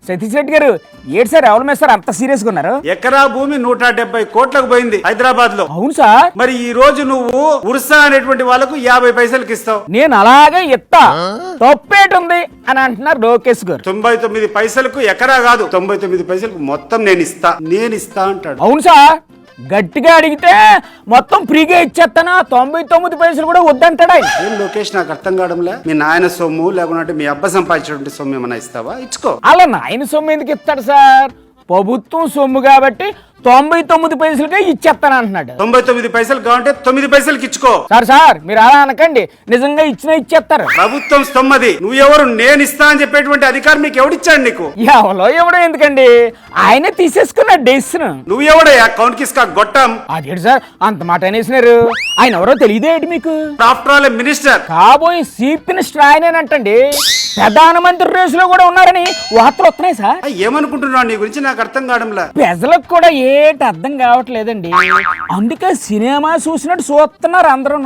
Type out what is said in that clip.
సతీష్ రెడ్డి గారు ఏడు సార్ ఎవరు మీద సార్ అంత సీరియస్ గా ఉన్నారు? ఎకరా భూమి 170 కోట్లకు పోయింది హైదరాబాద్ లో. అవును సార్. మరి ఈ రోజు నువ్వు ఉర్సా అనేటువంటి వాళ్ళకు 50 పైసలకి ఇస్తావు. నేను అలాగే ఇస్తా, తప్పేటుంది అని అంటున్నారు లోకేష్ గారు. 99 పైసలకు ఎకరా కాదు, 99 పైసలకు మొత్తం నేను ఇస్తా అంటాడు. అవును సార్, గట్టిగా అడిగితే మొత్తం ఫ్రీగా ఇచ్చేస్తానా, 99 పైసలు కూడా వద్దంటాడు ఆయన. ఏం లోకేష్ నాకు అర్థం కావడంలే. మీ నాయన సొమ్ము లేకుంటే మీ అబ్బ సంపాదించినటువంటి సొమ్ము ఏమన్నా ఇస్తావా? ఇచ్చుకో. అలా నాయన సొమ్ము ఎందుకు ఇస్తాడు సార్? ప్రభుత్వం సొమ్ము కాబట్టి 99 పైసలకే ఇచ్చేస్తాను అంటున్నాడు. 99 పైసలు కావాలంటే 9 పైసలకి ఇచ్చుకో. సార్ మీరు అలా అనకండి, నిజంగా ఇచ్చేస్తారు. ప్రభుత్వం సొమ్మది, నువ్వు ఎవరు? నేను ఇస్తా అని చెప్పేటువంటి అధికారం మీకు ఎవడిచ్చాడు నీకు? ఎవడో ఎందుకండి, ఆయనే తీసేసుకున్నాడు డెసిషన్. నువ్వు ఎవడయ్యా కౌన్ కిస్కా గొట్టం? అదేంటి సార్ అంత మాట అనేసినారు? ఆయన ఎవరో తెలియదేంటి మీకు? ఆఫ్టర్ ఆల్ మినిస్టర్, కాబోయే చీఫ్ మినిస్టర్ ఆయనేనంటండి. ప్రధానమంత్రి రేసులో కూడా ఉన్నారని వార్తలు వస్తున్నాయి సార్. ఏమనుకుంటున్నావు నీ గురించి నాకు అర్థం కావడంలా. ప్రజలకు కూడా ఏటి అర్థం కావట్లేదండి, అందుకే సినిమా చూసినట్టు చూస్తున్నారు అందరూ.